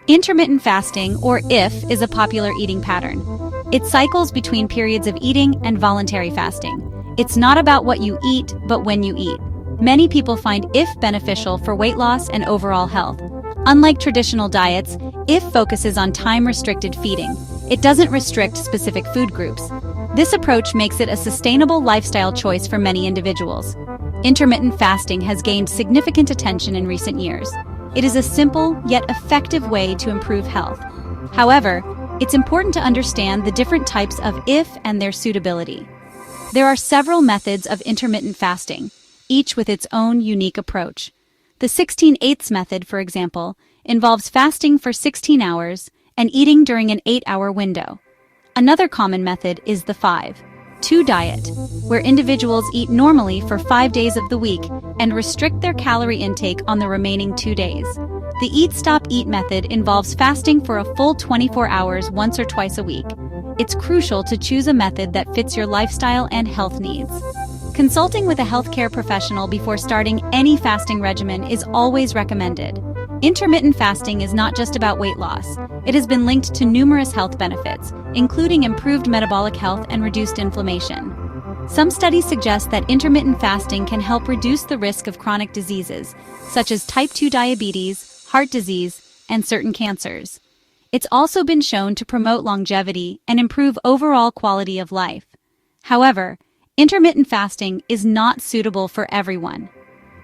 Intermittent fasting, or IF, is a popular eating pattern. It cycles between periods of eating and voluntary fasting. It's not about what you eat, but when you eat. Many people find IF beneficial for weight loss and overall health. Unlike traditional diets, IF focuses on time-restricted feeding. It doesn't restrict specific food groups. This approach makes it a sustainable lifestyle choice for many individuals. Intermittent fasting has gained significant attention in recent years. It is a simple yet effective way to improve health. However, it's important to understand the different types of IF and their suitability. There are several methods of intermittent fasting, each with its own unique approach. The 16/8 method, for example, involves fasting for 16 hours and eating during an 8-hour window. Another common method is the 5-2 diet, where individuals eat normally for 5 days of the week and restrict their calorie intake on the remaining 2 days. The Eat-Stop-Eat method involves fasting for a full 24 hours once or twice a week. It's crucial to choose a method that fits your lifestyle and health needs. Consulting with a healthcare professional before starting any fasting regimen is always recommended. Intermittent fasting is not just about weight loss. It has been linked to numerous health benefits, including improved metabolic health and reduced inflammation. Some studies suggest that intermittent fasting can help reduce the risk of chronic diseases, such as type 2 diabetes, heart disease, and certain cancers. It's also been shown to promote longevity and improve overall quality of life. However, intermittent fasting is not suitable for everyone.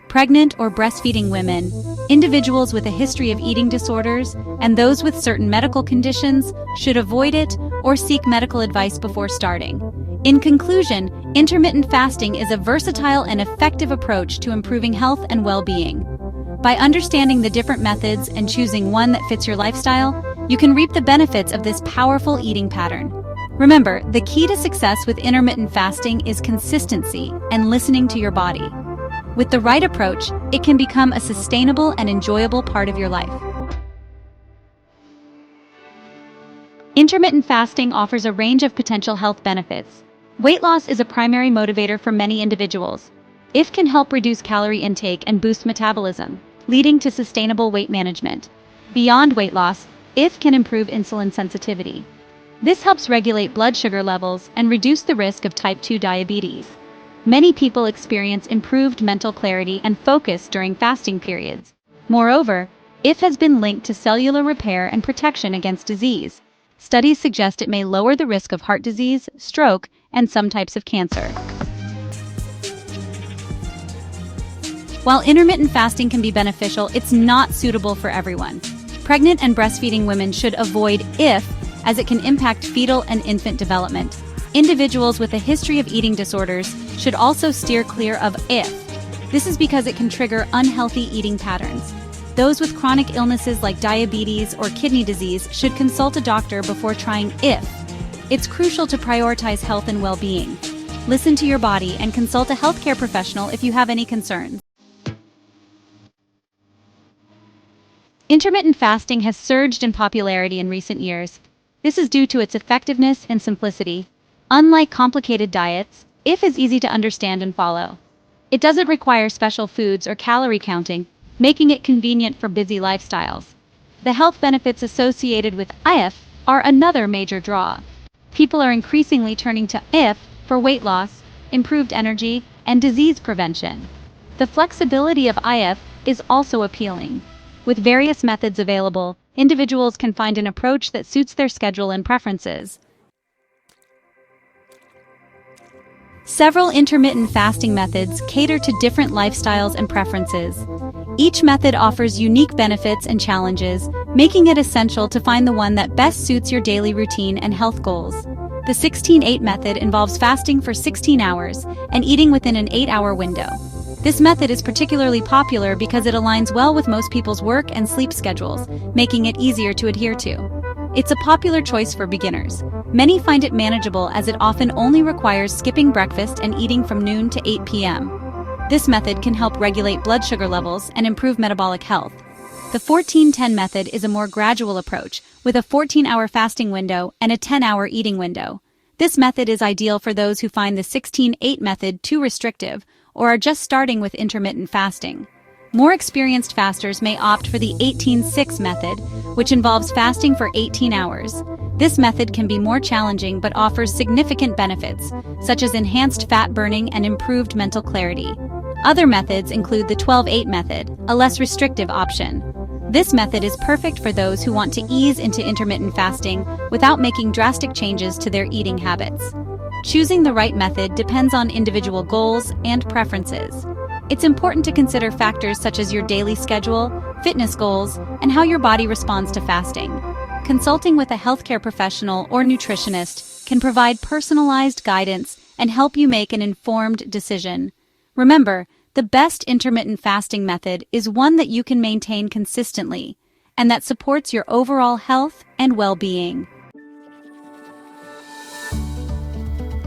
Pregnant or breastfeeding women, individuals with a history of eating disorders, and those with certain medical conditions should avoid it or seek medical advice before starting. In conclusion, intermittent fasting is a versatile and effective approach to improving health and well-being. By understanding the different methods and choosing one that fits your lifestyle, you can reap the benefits of this powerful eating pattern. Remember, the key to success with intermittent fasting is consistency and listening to your body. With the right approach, it can become a sustainable and enjoyable part of your life. Intermittent fasting offers a range of potential health benefits. Weight loss is a primary motivator for many individuals. IF can help reduce calorie intake and boost metabolism, leading to sustainable weight management. Beyond weight loss, IF can improve insulin sensitivity. This helps regulate blood sugar levels and reduce the risk of type 2 diabetes. Many people experience improved mental clarity and focus during fasting periods. Moreover, IF has been linked to cellular repair and protection against disease. Studies suggest it may lower the risk of heart disease, stroke, and some types of cancer. While intermittent fasting can be beneficial, it's not suitable for everyone. Pregnant and breastfeeding women should avoid IF, as it can impact fetal and infant development. Individuals with a history of eating disorders should also steer clear of IF. This is because it can trigger unhealthy eating patterns. Those with chronic illnesses like diabetes or kidney disease should consult a doctor before trying IF. It's crucial to prioritize health and well-being. Listen to your body and consult a healthcare professional if you have any concerns. Intermittent fasting has surged in popularity in recent years. This is due to its effectiveness and simplicity. Unlike complicated diets, IF is easy to understand and follow. It doesn't require special foods or calorie counting, making it convenient for busy lifestyles. The health benefits associated with IF are another major draw. People are increasingly turning to IF for weight loss, improved energy, and disease prevention. The flexibility of IF is also appealing. With various methods available, individuals can find an approach that suits their schedule and preferences. Several intermittent fasting methods cater to different lifestyles and preferences. Each method offers unique benefits and challenges, making it essential to find the one that best suits your daily routine and health goals. The 16/8 method involves fasting for 16 hours and eating within an 8-hour window. This method is particularly popular because it aligns well with most people's work and sleep schedules, making it easier to adhere to. It's a popular choice for beginners. Many find it manageable as it often only requires skipping breakfast and eating from noon to 8 p.m. This method can help regulate blood sugar levels and improve metabolic health. The 14-10 method is a more gradual approach, with a 14-hour fasting window and a 10-hour eating window. This method is ideal for those who find the 16/8 method too restrictive or are just starting with intermittent fasting. More experienced fasters may opt for the 18-6 method, which involves fasting for 18 hours. This method can be more challenging but offers significant benefits, such as enhanced fat burning and improved mental clarity. Other methods include the 12-8 method, a less restrictive option. This method is perfect for those who want to ease into intermittent fasting without making drastic changes to their eating habits. Choosing the right method depends on individual goals and preferences. It's important to consider factors such as your daily schedule, fitness goals, and how your body responds to fasting. Consulting with a healthcare professional or nutritionist can provide personalized guidance and help you make an informed decision. Remember, the best intermittent fasting method is one that you can maintain consistently and that supports your overall health and well-being.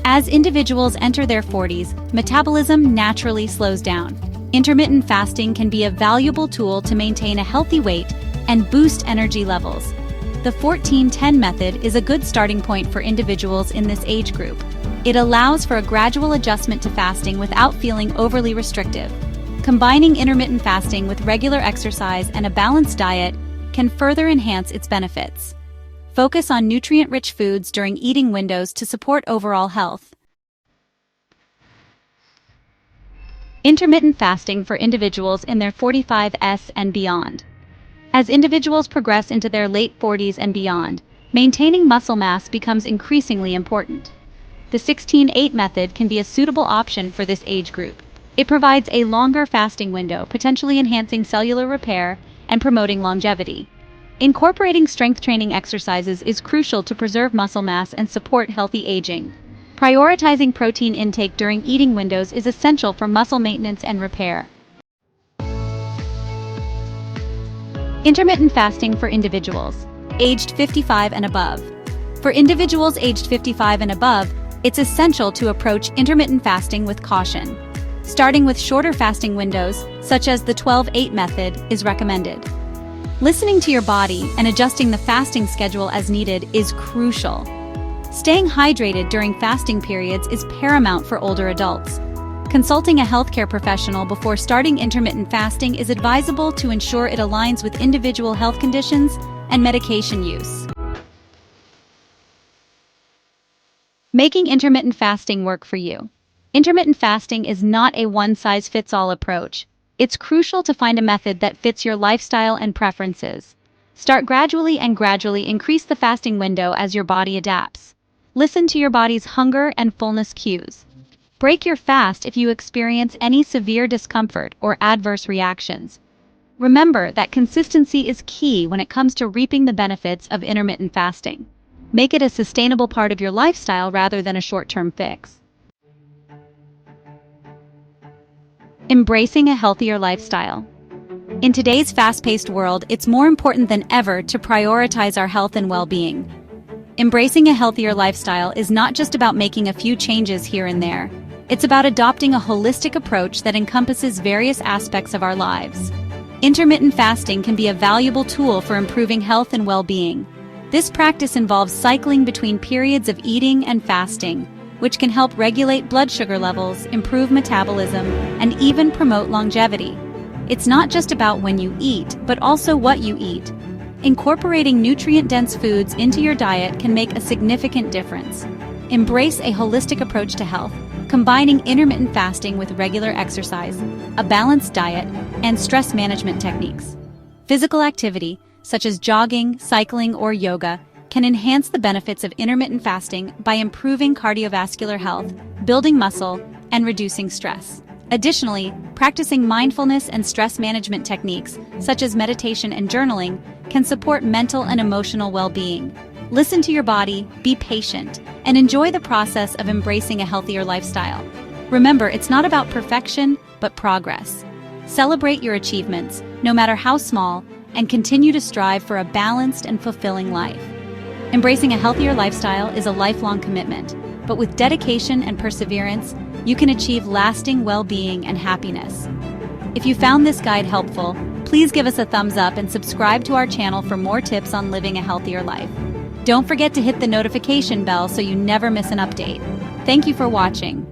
As individuals enter their 40s, metabolism naturally slows down. Intermittent fasting can be a valuable tool to maintain a healthy weight and boost energy levels. The 14-10 method is a good starting point for individuals in this age group. It allows for a gradual adjustment to fasting without feeling overly restrictive. Combining intermittent fasting with regular exercise and a balanced diet can further enhance its benefits. Focus on nutrient-rich foods during eating windows to support overall health. Intermittent fasting for individuals in their 45s and beyond. As individuals progress into their late 40s and beyond, maintaining muscle mass becomes increasingly important. The 16-8 method can be a suitable option for this age group. It provides a longer fasting window, potentially enhancing cellular repair and promoting longevity. Incorporating strength training exercises is crucial to preserve muscle mass and support healthy aging. Prioritizing protein intake during eating windows is essential for muscle maintenance and repair. Intermittent fasting for individuals aged 55 and above. For individuals aged 55 and above, it's essential to approach intermittent fasting with caution. Starting with shorter fasting windows, such as the 12-8 method, is recommended. Listening to your body and adjusting the fasting schedule as needed is crucial. Staying hydrated during fasting periods is paramount for older adults. Consulting a healthcare professional before starting intermittent fasting is advisable to ensure it aligns with individual health conditions and medication use. Making intermittent fasting work for you. Intermittent fasting is not a one-size-fits-all approach. It's crucial to find a method that fits your lifestyle and preferences. Start gradually and gradually increase the fasting window as your body adapts. Listen to your body's hunger and fullness cues. Break your fast if you experience any severe discomfort or adverse reactions. Remember that consistency is key when it comes to reaping the benefits of intermittent fasting. Make it a sustainable part of your lifestyle rather than a short-term fix. Embracing a healthier lifestyle. In today's fast-paced world, it's more important than ever to prioritize our health and well-being. Embracing a healthier lifestyle is not just about making a few changes here and there. It's about adopting a holistic approach that encompasses various aspects of our lives. Intermittent fasting can be a valuable tool for improving health and well-being. This practice involves cycling between periods of eating and fasting, which can help regulate blood sugar levels, improve metabolism, and even promote longevity. It's not just about when you eat, but also what you eat. Incorporating nutrient-dense foods into your diet can make a significant difference. Embrace a holistic approach to health, combining intermittent fasting with regular exercise, a balanced diet, and stress management techniques. Physical activity, such as jogging, cycling, or yoga, can enhance the benefits of intermittent fasting by improving cardiovascular health, building muscle, and reducing stress. Additionally, practicing mindfulness and stress management techniques, such as meditation and journaling, can support mental and emotional well-being. Listen to your body, be patient, and enjoy the process of embracing a healthier lifestyle. Remember, it's not about perfection, but progress. Celebrate your achievements, no matter how small, and continue to strive for a balanced and fulfilling life. Embracing a healthier lifestyle is a lifelong commitment, but with dedication and perseverance, you can achieve lasting well-being and happiness. If you found this guide helpful, please give us a thumbs up and subscribe to our channel for more tips on living a healthier life. Don't forget to hit the notification bell so you never miss an update. Thank you for watching.